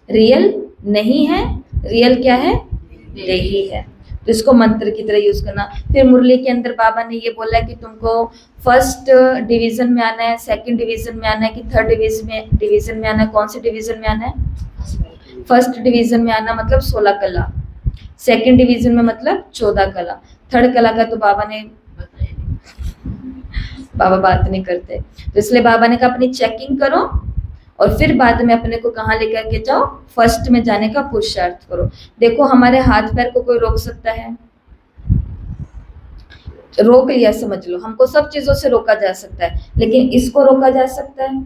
रियल नहीं है, रियल क्या है, देही है। तो इसको मंत्र की तरह यूज करना। फिर मुरली के अंदर बाबा ने ये बोला कि तुमको फर्स्ट डिवीजन में आना है, सेकंड डिवीजन में आना है कि थर्ड डिवीजन में आना है। कौन से डिवीजन में आना है? फर्स्ट डिवीजन में आना मतलब 16 कला, सेकंड डिवीजन में मतलब 14 कला, थर्ड कला का तो बाबा बात नहीं करते। तो इसलिए बाबा ने कहा अपनी चेकिंग करो और फिर बाद में अपने को कहाँ लेकर के जाओ, फर्स्ट में जाने का पुरुषार्थ करो। देखो हमारे हाथ पैर को कोई रोक सकता है? रोक लिया समझ लो, हमको सब चीजों से रोका जा सकता है, लेकिन इसको रोका जा सकता है?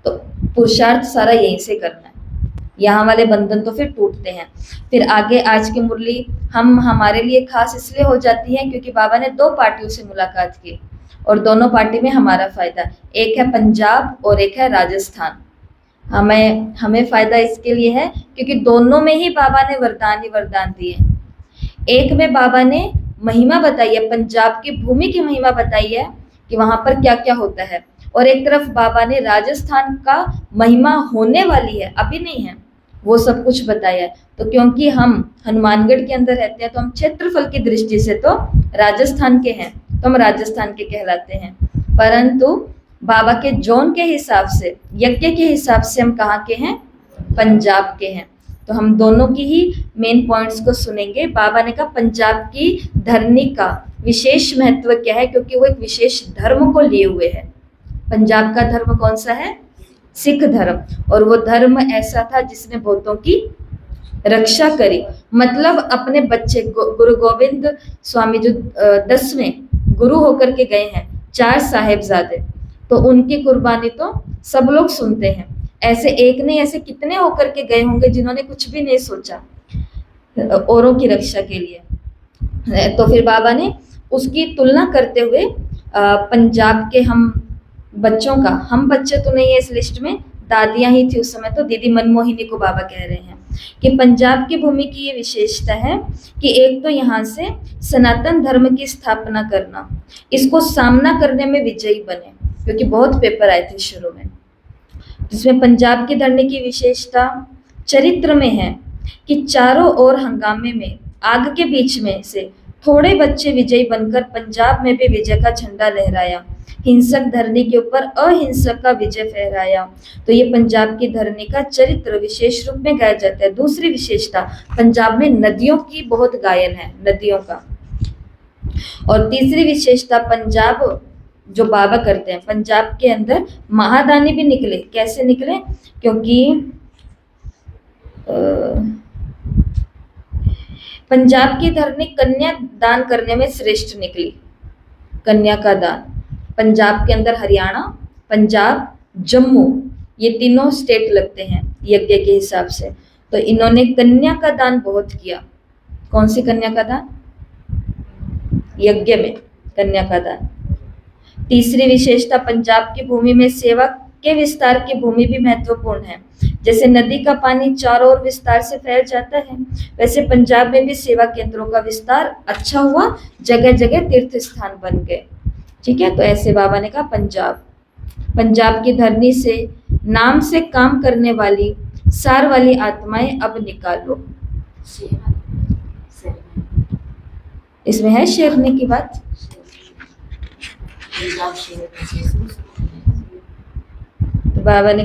तो पुरुषार्थ सारा यहीं से करना है, यहाँ वाले बंधन तो फिर टूटते हैं। फिर आगे आज की मुरली हम हमारे लिए खास इसलिए हो जाती है क्योंकि बाबा ने 2 पार्टियों से मुलाकात की और दोनों पार्टी में हमारा फायदा, एक है पंजाब और एक है राजस्थान। हमें फायदा इसके लिए है क्योंकि दोनों में ही बाबा ने वरदान ही वरदान दिए। एक में बाबा ने महिमा बताई है, पंजाब की भूमि की महिमा बताई है कि वहां पर क्या क्या होता है, और एक तरफ बाबा ने राजस्थान का महिमा होने वाली है, अभी नहीं है, वो सब कुछ बताया है। तो क्योंकि हम हनुमानगढ़ के अंदर रहते हैं तो हम क्षेत्रफल की दृष्टि से तो राजस्थान के हैं, तो हम राजस्थान के कहलाते हैं, परंतु बाबा के जोन के हिसाब से, यज्ञ के हिसाब से हम कहाँ के हैं, पंजाब के हैं। तो हम दोनों की ही मेन पॉइंट्स को सुनेंगे। बाबा ने कहा पंजाब की धरनी का विशेष महत्व क्या है, क्योंकि वो एक विशेष धर्म को लिए हुए है। पंजाब का धर्म कौन सा है? सिख धर्म। और वो धर्म ऐसा था जिसने बहुतों की रक्षा करी, मतलब अपने बच्चे गुरु गोविंद स्वामी जो 10वें गुरु होकर के गए हैं, 4 साहेबजादे, तो उनकी कुर्बानी तो सब लोग सुनते हैं। ऐसे एक नहीं, ऐसे कितने होकर के गए होंगे जिन्होंने कुछ भी नहीं सोचा औरों की रक्षा के लिए। तो फिर बाबा ने उसकी तुलना करते हुए पंजाब के हम बच्चों का, हम बच्चे तो नहीं है इस लिस्ट में, दादियां ही थी उस समय, तो दीदी मनमोहिनी को बाबा कह रहे हैं कि पंजाब की भूमि की ये विशेषता है कि एक तो यहाँ से सनातन धर्म की स्थापना करना, इसको सामना करने में विजयी बने, क्योंकि बहुत पेपर आए थे शुरू में, जिसमें पंजाब की धरनी की विशेषता चरित्र में है कि चारों ओर हंगामे में आग के बीच में से थोड़े बच्चे विजयी बनकर पंजाब में भी विजय का झंडा लहराया, हिंसक धरनी के ऊपर अहिंसक का विजय फहराया। तो ये पंजाब की धरनी का चरित्र विशेष रूप में गाया जाता है। दूसरी विशेषता, पंजाब में नदियों की बहुत गायन है, नदियों का। और तीसरी विशेषता, पंजाब जो बाबा करते हैं, पंजाब के अंदर महादानी भी निकले। कैसे निकले? क्योंकि पंजाब की धरनी कन्या दान करने में श्रेष्ठ निकली, कन्या का दान। पंजाब के अंदर हरियाणा, पंजाब, जम्मू, ये तीनों स्टेट लगते हैं यज्ञ के हिसाब से, तो इन्होंने कन्या का दान बहुत किया। कौन सी कन्या का दान? यज्ञ में कन्या का दान। तीसरी विशेषता, पंजाब की भूमि में सेवा के विस्तार की भूमि भी महत्वपूर्ण है। जैसे नदी का पानी चारों ओर विस्तार से फैल जाता है, वैसे पंजाब में भी सेवा केंद्रों का विस्तार अच्छा हुआ, जगह जगह तीर्थ स्थान बन गए। ठीक है, तो ऐसे बाबा ने कहा पंजाब की धरनी से नाम से काम करने वाली सार वाली आत्माएं अब निकालो। इसमें है शेरने की बात। तो बाबा ने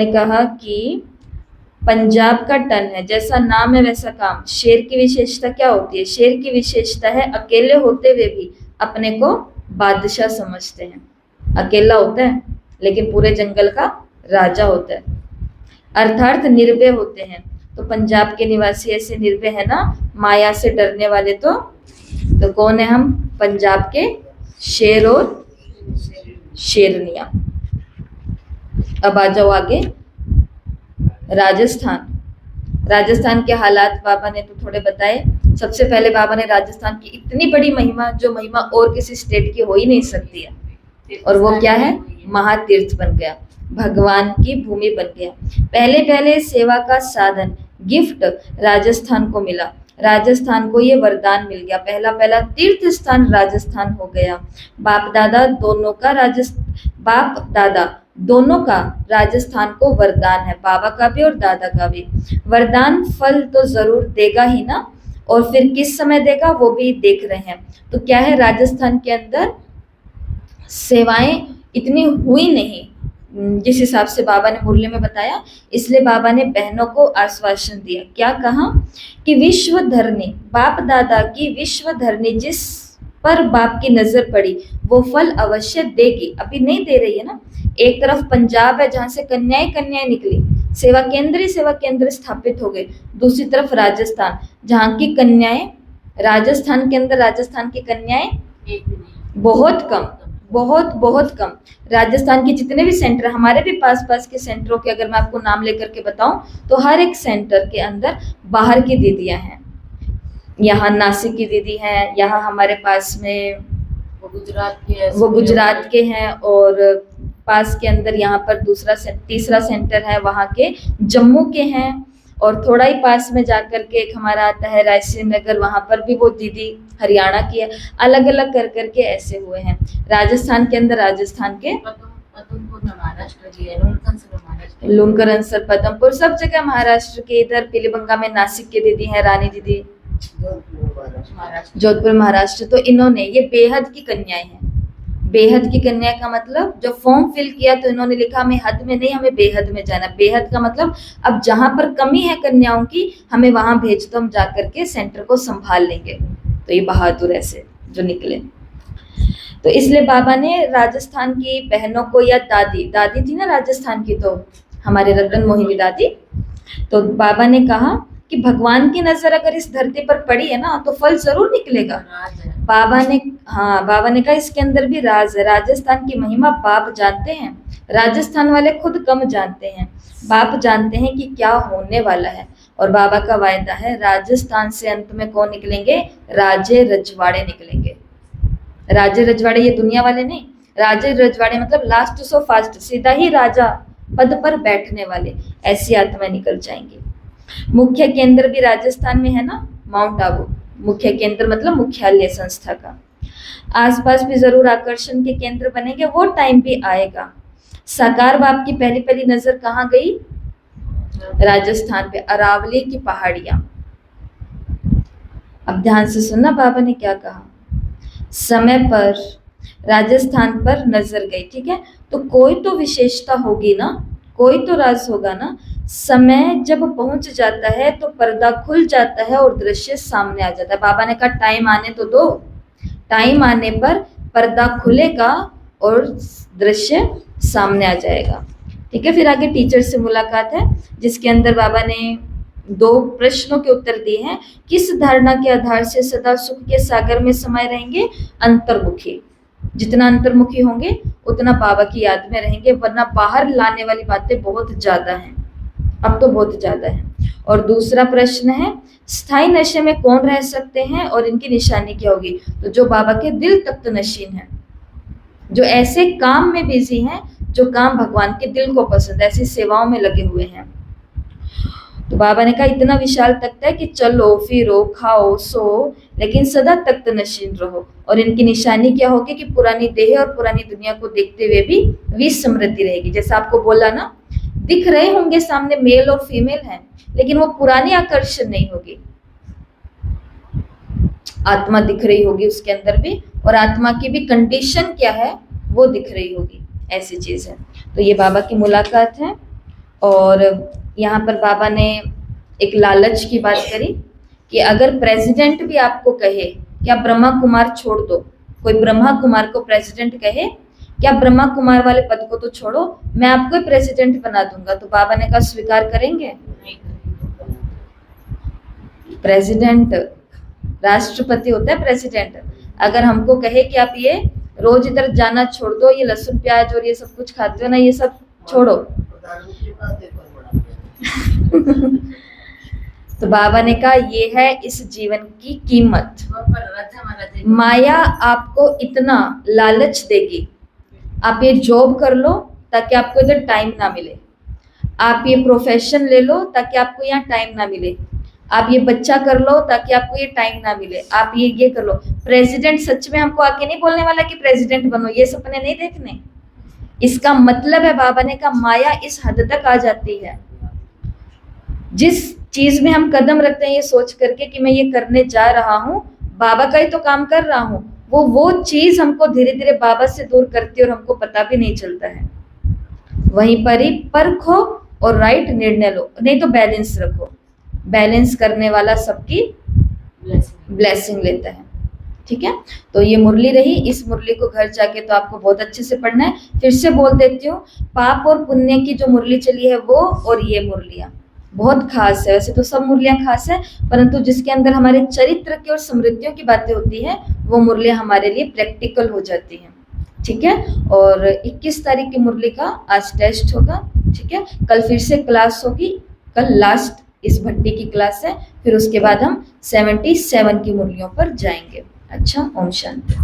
कहा कि पंजाब का टन है, जैसा नाम है वैसा काम। शेर की विशेषता क्या होती है? शेर की विशेषता है अकेले होते हुए भी अपने को बादशाह समझते हैं। अकेला होता है लेकिन पूरे जंगल का राजा होता है, अर्थात निर्भय होते हैं। तो पंजाब के निवासी ऐसे निर्भय है ना, माया से डरने वाले। तो कौन है हम? पंजाब के शेर और शेरनिया। अब आ जाओ आगे, राजस्थान के हालात बाबा ने तो थोड़े बताए। सबसे पहले बाबा ने राजस्थान की इतनी बड़ी महिमा, जो महिमा और किसी स्टेट की हो ही नहीं सकती है, और वो क्या है? महातीर्थ बन गया, भगवान की भूमि बन गया। पहले सेवा का साधन, गिफ्ट राजस्थान को मिला। राजस्थान को ये वरदान मिल गया, पहला तीर्थ स्थान राजस्थान हो गया। बाप दादा दोनों का राजस्थान को वरदान है, बाबा का भी और दादा का भी। वरदान फल तो जरूर देगा ही ना, और फिर किस समय देगा वो भी देख रहे हैं। तो क्या है, राजस्थान के अंदर सेवाएं इतनी हुई नहीं जिस हिसाब से बाबा ने मुरली में बताया, इसलिए बाबा ने बहनों को आश्वासन दिया। क्या कहा? कि विश्व धरनी, बाप दादा की विश्व धरनी जिस पर बाप की नजर पड़ी वो फल अवश्य देगी। अभी नहीं दे रही है ना। एक तरफ पंजाब है जहां से कन्याएं निकली, सेवा केंद्र स्थापित हो गए। दूसरी तरफ राजस्थान, जहाँ की कन्याएं, राजस्थान के अंदर राजस्थान की कन्याएं बहुत कम। राजस्थान के जितने भी सेंटर, हमारे भी पास के सेंटरों के अगर मैं आपको नाम लेकर के बताऊं तो हर एक सेंटर के अंदर बाहर की दीदियां हैं। यहाँ नासिक की दीदी हैं, यहाँ हमारे पास में वो गुजरात के हैं, और पास के अंदर यहाँ पर तीसरा सेंटर है वहाँ के जम्मू के हैं, और थोड़ा ही पास में जाकर के एक हमारा आता है रायसेन नगर, वहाँ पर भी वो दीदी हरियाणा की है। अलग अलग कर के ऐसे हुए हैं राजस्थान के अंदर। राजस्थान के लुनकरनसर, पदमपुर, सब जगह महाराष्ट्र के। इधर पीलीबंगा में नासिक की दीदी है, रानी दीदी, जोधपुर महाराष्ट्र। तो इन्होंने, ये बेहद की कन्याएं हैं। बेहद की कन्या का मतलब, जो फॉर्म फिल किया तो इन्होंने लिखा हमें हद में नहीं, हमें बेहद में जाना। बेहद का मतलब अब जहां पर कमी है कन्याओं की, हमें वहां भेज दो, हम जाकर के सेंटर को संभाल लेंगे। तो ये बहादुर ऐसे जो निकले। तो इसलिए बाबा ने राजस्थान की बहनों को, या दादी थी ना राजस्थान की, तो हमारे रतन मोहिनी दादी, तो बाबा ने कहा कि भगवान की नजर अगर इस धरती पर पड़ी है ना तो फल जरूर निकलेगा। बाबा ने कहा इसके अंदर भी राज है। राजस्थान की महिमा बाप जानते हैं, राजस्थान वाले खुद कम जानते हैं। बाप जानते हैं कि क्या होने वाला है, और बाबा का वायदा है राजस्थान से अंत में कौन निकलेंगे? राजे रजवाड़े निकलेंगे। राजे रजवाड़े ये दुनिया वाले नहीं, राजे रजवाड़े मतलब लास्ट सो फास्ट, सीधा ही राजा पद पर बैठने वाले, ऐसी आत्माएं निकल जाएंगी। मुख्य केंद्र भी राजस्थान में है ना, माउंट आबू। मुख्य केंद्र मतलब मुख्यालय संस्था का। आसपास भी जरूर आकर्षण के केंद्र बनेंगे, वो टाइम भी आएगा। साकार बाप की पहली नजर कहाँ गई? राजस्थान पे, अरावली की पहाड़ियां। अब ध्यान से सुनना बाबा ने क्या कहा। समय पर राजस्थान पर नजर गई, ठीक है। तो कोई तो विशेषता होगी ना, कोई तो राज होगा ना। समय जब पहुंच जाता है तो पर्दा खुल जाता है और दृश्य सामने आ जाता है। बाबा ने कहा टाइम आने तो दो, टाइम आने पर पर्दा खुलेगा और दृश्य सामने आ जाएगा, ठीक है। फिर आगे टीचर से मुलाकात है, जिसके अंदर बाबा ने 2 प्रश्नों के उत्तर दिए हैं। किस धारणा के आधार से सदा सुख के सागर में समाये रहेंगे? अंतर्मुखी। जितना अंतर्मुखी होंगे उतना बाबा की याद में रहेंगे, वरना बाहर लाने वाली बातें बहुत ज्यादा हैं, अब तो बहुत ज्यादा है। और दूसरा प्रश्न है, स्थायी नशे में कौन रह सकते हैं और इनकी निशानी क्या होगी? तो जो बाबा के दिल तख्त नशीन है, जो ऐसे काम में बिजी हैं, जो काम भगवान के दिल को पसंद है, ऐसी सेवाओं में लगे हुए हैं। तो बाबा ने कहा इतना विशाल तख्त है कि चलो फिरो खाओ सो, लेकिन सदा तख्त नशीन रहो। और इनकी निशानी क्या होगी कि पुरानी देह और पुरानी दुनिया को देखते हुए भी विस्मृति रहेगी। जैसा आपको बोला ना, दिख रहे होंगे सामने मेल और फीमेल हैं, लेकिन वो पुरानी आकर्षण नहीं होगी। आत्मा दिख रही होगी उसके अंदर भी, और आत्मा की भी कंडीशन क्या है वो दिख रही होगी, ऐसी चीज है। तो ये बाबा की मुलाकात है। और यहाँ पर बाबा ने एक लालच की बात करी कि अगर प्रेसिडेंट भी आपको कहे कि आप ब्रह्मा कुमार छोड़ दो, कोई ब्रह्मा कुमार को प्रेसिडेंट कहे कि आप ब्रह्मा कुमार वाले पद को तो छोड़ो, मैं आपको ही प्रेसिडेंट बना दूंगा, तो बाबा ने कहा स्वीकार करेंगे? प्रेसिडेंट राष्ट्रपति होता है प्रेसिडेंट, अगर हमको कहे कि आप ये रोज इधर जाना छोड़ दो, ये लहसुन प्याज और ये सब कुछ खाते हो ना, ये सब छोड़ो तो बाबा ने कहा ये है इस जीवन की कीमत। माया आपको इतना लालच देगी, आप ये जॉब कर लो ताकि आपको इधर टाइम ना मिले, आप ये प्रोफेशन ले लो ताकि आपको यहाँ टाइम ना मिले, आप ये बच्चा कर लो ताकि आपको ये टाइम ना मिले, आप ये कर लो। प्रेसिडेंट सच में हमको आके नहीं बोलने वाला कि प्रेसिडेंट बनो, ये सपने नहीं देखने। इसका मतलब है बाबा ने कहा माया इस हद तक आ जाती है, जिस चीज में हम कदम रखते हैं ये सोच करके कि मैं ये करने जा रहा हूँ, बाबा का ही तो काम कर रहा हूँ, वो चीज हमको धीरे धीरे बाबा से दूर करती है और हमको पता भी नहीं चलता है। वहीं पर ही परखो और राइट निर्णय लो, नहीं तो बैलेंस रखो। बैलेंस करने वाला सबकी ब्लेसिंग लेता है। ठीक है, तो ये मुरली रही। इस मुरली को घर जाके तो आपको बहुत अच्छे से पढ़ना है। फिर से बोल देती हूँ, पाप और पुण्य की जो मुरली चली है वो और ये मुरलियाँ बहुत खास है। वैसे तो सब मुरलियाँ खास है, परंतु जिसके अंदर हमारे चरित्र की और समृद्धियों की बातें होती हैं वो मुरलियाँ हमारे लिए प्रैक्टिकल हो जाती हैं। ठीक है, और 21 तारीख की मुरली का आज टेस्ट होगा। ठीक है, कल फिर से क्लास होगी, कल लास्ट इस भट्टी की क्लास है, फिर उसके बाद हम 77 की मुरलियों पर जाएंगे। अच्छा, ओम शांति।